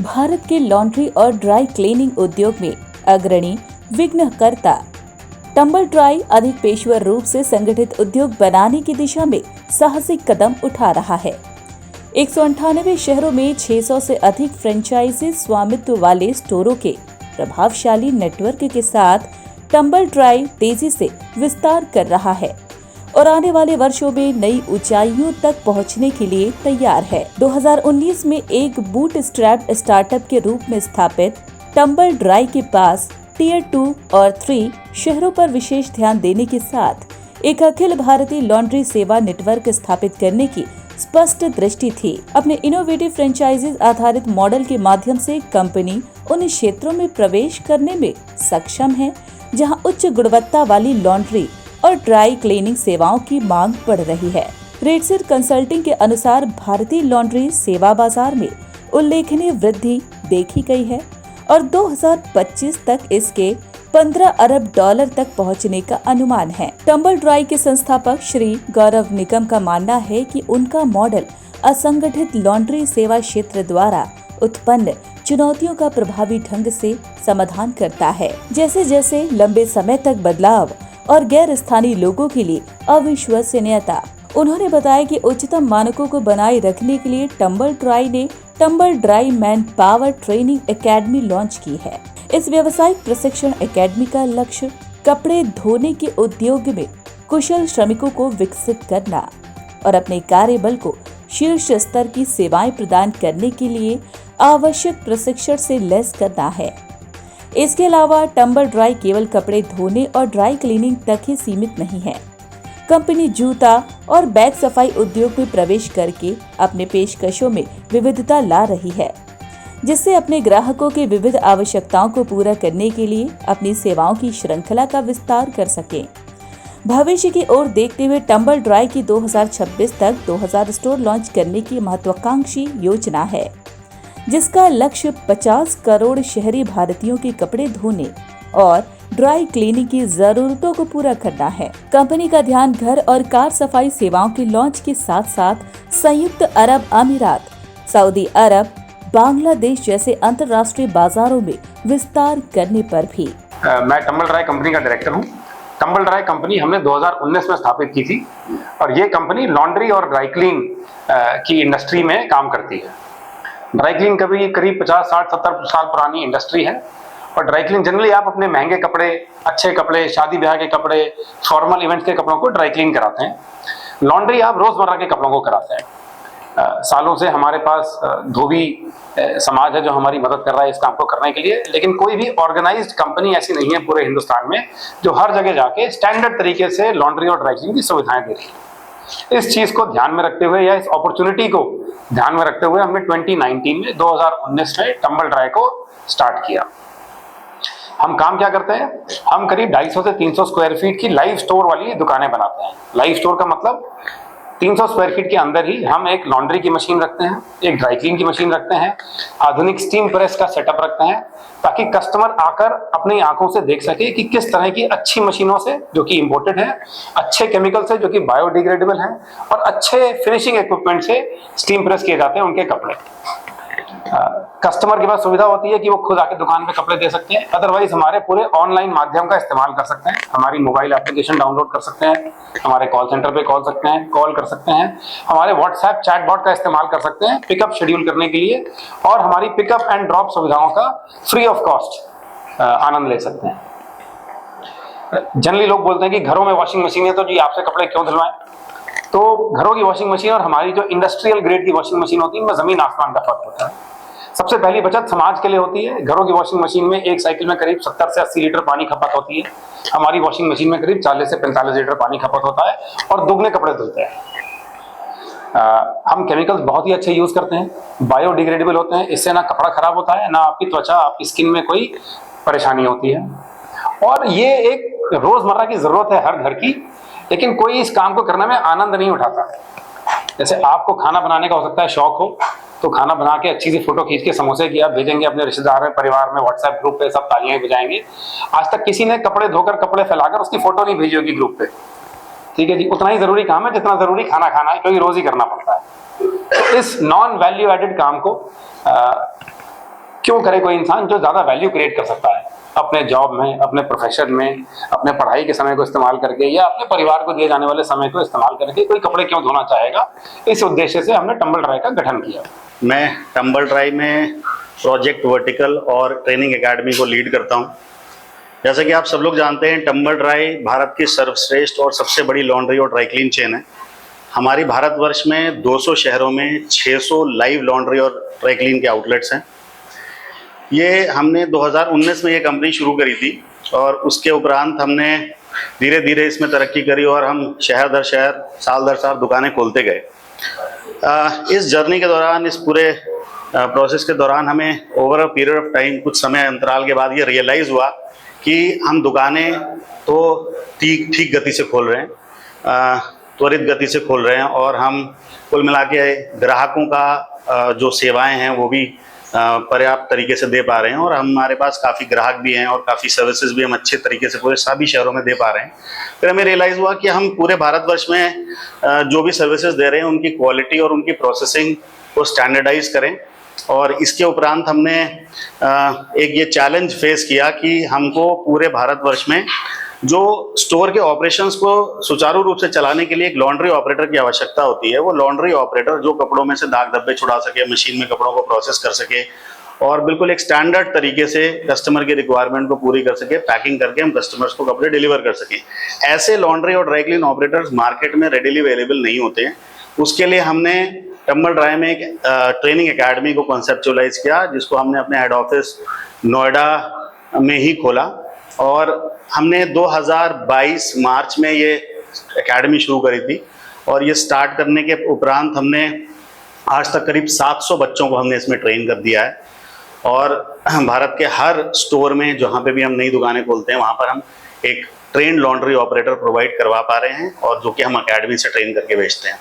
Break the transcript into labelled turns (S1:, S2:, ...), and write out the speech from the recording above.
S1: भारत के लॉन्ड्री और dry cleaning उद्योग में अग्रणी विघ्नकर्ता टंबल ड्राई अधिक पेशेवर रूप से संगठित उद्योग बनाने की दिशा में साहसिक कदम उठा रहा है। 198 शहरों में 600 से अधिक फ्रेंचाइजी स्वामित्व वाले स्टोरों के प्रभावशाली नेटवर्क के साथ टंबल ड्राई तेजी से विस्तार कर रहा है और आने वाले वर्षों में नई ऊंचाइयों तक पहुंचने के लिए तैयार है। 2019 में एक बूटस्ट्रैप स्टार्टअप के रूप में स्थापित टंबल ड्राई के पास टियर 2 और 3 शहरों पर विशेष ध्यान देने के साथ एक अखिल भारतीय लॉन्ड्री सेवा नेटवर्क स्थापित करने की स्पष्ट दृष्टि थी। अपने इनोवेटिव फ्रेंचाइजीज आधारित मॉडल के माध्यम से कंपनी उन क्षेत्रों में प्रवेश करने में सक्षम है जहां उच्च गुणवत्ता वाली लॉन्ड्री और ड्राई क्लीनिंग सेवाओं की मांग बढ़ रही है। रेडसिर कंसल्टिंग के अनुसार भारतीय लॉन्ड्री सेवा बाजार में उल्लेखनीय वृद्धि देखी गई है और 2025 तक इसके 15 अरब डॉलर तक पहुंचने का अनुमान है। टंबल ड्राई के संस्थापक श्री गौरव निगम का मानना है कि उनका मॉडल असंगठित लॉन्ड्री सेवा क्षेत्र द्वारा उत्पन्न चुनौतियों का प्रभावी ढंग से समाधान करता है। जैसे जैसे लंबे समय तक बदलाव और गैर स्थानीय लोगों के लिए अविश्वसनीयता। उन्होंने बताया कि उच्चतम मानकों को बनाए रखने के लिए टंबल ड्राई ने tumble dry man power training academy launch की है। इस व्यावसायिक प्रशिक्षण एकेडमी का लक्ष्य कपड़े धोने के उद्योग में कुशल श्रमिकों को विकसित करना और अपने कार्यबल को शीर्ष स्तर की सेवाएं प्रदान करने के लिए आवश्यक प्रशिक्षण से लैस करना है। इसके अलावा टंबल ड्राई केवल कपड़े धोने और ड्राई क्लीनिंग तक ही सीमित नहीं है। कंपनी जूता और बैग सफाई उद्योग में प्रवेश करके अपने पेशकशों में विविधता ला रही है, जिससे अपने ग्राहकों की विविध आवश्यकताओं को पूरा करने के लिए अपनी सेवाओं की श्रृंखला का विस्तार कर सके। भविष्य की ओर देखते हुए टंबल ड्राई की 2026 तक 2000 स्टोर लॉन्च करने की महत्वाकांक्षी योजना है, जिसका लक्ष्य 50 करोड़ शहरी भारतीयों के कपड़े धोने और ड्राई क्लीनिंग की जरूरतों को पूरा करना है। कंपनी का ध्यान घर और कार सफाई सेवाओं के लॉन्च के साथ साथ संयुक्त अरब अमीरात, सऊदी अरब, बांग्लादेश जैसे अंतर्राष्ट्रीय बाजारों में विस्तार करने पर भी।
S2: मैं टंबल ड्राई कंपनी का डायरेक्टर हूँ। टंबल ड्राई कंपनी हमने 2019 में स्थापित की थी और ये कंपनी लॉन्ड्री और ड्राई क्लीन की इंडस्ट्री में काम करती है। ड्राई क्लीन करीब 50, 60, 70 साल पुरानी इंडस्ट्री है और ड्राई क्लीन जनरली आप अपने महंगे कपड़े, अच्छे कपड़े, शादी ब्याह के कपड़े, फॉर्मल इवेंट्स के कपड़ों को ड्राई क्लीन कराते हैं। लॉन्ड्री आप रोजमर्रा के कपड़ों को कराते हैं। सालों से हमारे पास धोबी समाज है जो हमारी मदद कर रहा है इस काम को करने के लिए, लेकिन कोई भी ऑर्गेनाइज्ड कंपनी ऐसी नहीं है पूरे हिंदुस्तान में जो हर जगह जाके स्टैंडर्ड तरीके से लॉन्ड्री और ड्राई क्लीन की सुविधाएं दे रही है। इस चीज को ध्यान में रखते हुए या इस अपॉर्चुनिटी को ध्यान में रखते हुए हमने 2019 में टंबल ड्राई को स्टार्ट किया। हम काम क्या करते हैं? हम करीब 250 से 300 स्क्वायर फीट की लाइव स्टोर वाली दुकानें बनाते हैं। लाइव स्टोर का मतलब 300 स्क्वायर फीट के अंदर ही हम एक लॉन्ड्री की मशीन रखते हैं, एक ड्राई क्लीन की मशीन रखते हैं, आधुनिक स्टीम प्रेस का सेटअप रखते हैं ताकि कस्टमर आकर अपनी आंखों से देख सके कि किस तरह की अच्छी मशीनों से जो कि इंपोर्टेड है, अच्छे केमिकल से जो कि बायोडिग्रेडेबल हैं और अच्छे फिनिशिंग इक्विपमेंट से स्टीम प्रेस किए जाते हैं उनके कपड़े। कस्टमर के पास सुविधा होती है कि वो खुद आके दुकान पे कपड़े दे सकते हैं, अदरवाइज हमारे पूरे ऑनलाइन माध्यम का इस्तेमाल कर सकते हैं। हमारी मोबाइल एप्लीकेशन डाउनलोड कर सकते हैं, हमारे कॉल सेंटर पे कॉल कर सकते हैं, हमारे व्हाट्सएप चैटबॉट का इस्तेमाल कर सकते हैं पिकअप शेड्यूल करने के लिए और हमारी पिकअप एंड ड्रॉप सुविधाओं का फ्री ऑफ कॉस्ट आनंद ले सकते हैं। जनरली लोग बोलते हैं कि घरों में वॉशिंग मशीन है तो जी आपसे कपड़े क्यों धुलवाएं? तो घरों की वॉशिंग मशीन और हमारी जो इंडस्ट्रियल ग्रेड की वॉशिंग मशीन होती है उनमें जमीन आसमान का फर्क होता है। सबसे पहली बचत समाज के लिए होती है। घरों की वॉशिंग मशीन में एक साइकिल में करीब 70 से 80 लीटर पानी खपत होती है। हमारी वॉशिंग मशीन में करीब 40 से 45 लीटर पानी खपत होता है और दुगने कपड़े धुलते हैं। हम केमिकल्स बहुत ही अच्छे यूज करते हैं, बायोडिग्रेडेबल होते हैं, इससे ना कपड़ा खराब होता है, ना आपकी त्वचा, आपकी स्किन में कोई परेशानी होती है और ये एक रोजमर्रा की जरूरत है हर घर की, लेकिन कोई इस काम को करने में आनंद नहीं उठाता। जैसे आपको खाना बनाने का हो सकता है शौक हो, तो खाना बना के अच्छी सी फोटो खींच के समोसे की आप भेजेंगे अपने रिश्तेदार में, परिवार में, व्हाट्सएप ग्रुप पे, सब तालियां बजाएंगे। आज तक किसी ने कपड़े धोकर कपड़े फैलाकर उसकी फोटो नहीं भेजी होगी ग्रुप पे। ठीक है जी, उतना ही जरूरी काम है जितना जरूरी खाना खाना है, क्योंकि रोज ही करना पड़ता है। तो इस नॉन वैल्यू एडेड काम को क्यों करे कोई इंसान जो ज्यादा वैल्यू क्रिएट कर सकता है अपने जॉब में, अपने प्रोफेशन में, अपने पढ़ाई के समय को इस्तेमाल करके या अपने परिवार को दिए जाने वाले समय को इस्तेमाल करके कोई कपड़े क्यों धोना चाहेगा। इस उद्देश्य से हमने टंबल ड्राई का गठन किया।
S3: मैं टंबल ड्राई में प्रोजेक्ट वर्टिकल और ट्रेनिंग एकेडमी को लीड करता हूं। जैसा कि आप सब लोग जानते हैं, टंबल ड्राई भारत की सर्वश्रेष्ठ और सबसे बड़ी लॉन्ड्री और ड्राई क्लीन चेन है। हमारी भारतवर्ष में 200 शहरों में 600 लाइव लॉन्ड्री और ड्राई क्लीन के आउटलेट्स हैं। ये हमने 2019 में ये कंपनी शुरू करी थी और उसके उपरांत हमने धीरे धीरे इसमें तरक्की करी और हम शहर दर शहर, साल दर साल दुकानें खोलते गए। इस जर्नी के दौरान, इस पूरे प्रोसेस के दौरान हमें over a period of time, कुछ समय अंतराल के बाद ये रियलाइज़ हुआ कि हम दुकानें तो ठीक गति से खोल रहे हैं, त्वरित गति से खोल रहे हैं और हम कुल मिला के ग्राहकों का जो सेवाएं हैं वो भी पर्याप्त तरीके से दे पा रहे हैं और हमारे पास काफ़ी ग्राहक भी हैं और काफ़ी सर्विसेज भी हम अच्छे तरीके से पूरे सभी शहरों में दे पा रहे हैं। फिर हमें रियलाइज़ हुआ कि हम पूरे भारतवर्ष में जो भी सर्विसेज दे रहे हैं उनकी क्वालिटी और उनकी प्रोसेसिंग को स्टैंडर्डाइज करें। और इसके उपरांत हमने एक ये चैलेंज फेस किया कि हमको पूरे भारतवर्ष में जो स्टोर के ऑपरेशंस को सुचारू रूप से चलाने के लिए एक लॉन्ड्री ऑपरेटर की आवश्यकता होती है। वो लॉन्ड्री ऑपरेटर जो कपड़ों में से दाग धब्बे छुड़ा सके, मशीन में कपड़ों को प्रोसेस कर सके और बिल्कुल एक स्टैंडर्ड तरीके से कस्टमर की रिक्वायरमेंट को पूरी कर सके, पैकिंग करके हम कस्टमर्स को कपड़े डिलीवर कर सकें। ऐसे लॉन्ड्री और ड्राई क्लीन ऑपरेटर्स मार्केट में रेडिली अवेलेबल नहीं होते हैं। उसके लिए हमने टंबल ड्राई में एक ट्रेनिंग एकेडमी को कॉन्सेप्चुअलाइज किया, जिसको हमने अपने हेड ऑफिस नोएडा में ही खोला और हमने 2022 मार्च में ये एकेडमी शुरू करी थी। और ये स्टार्ट करने के उपरांत हमने आज तक करीब 700 बच्चों को हमने इसमें ट्रेन कर दिया है और भारत के हर स्टोर में जहाँ पे भी हम नई दुकानें खोलते हैं वहाँ पर हम एक ट्रेन लॉन्ड्री ऑपरेटर प्रोवाइड करवा पा रहे हैं और जो कि हम एकेडमी से ट्रेन करके भेजते हैं।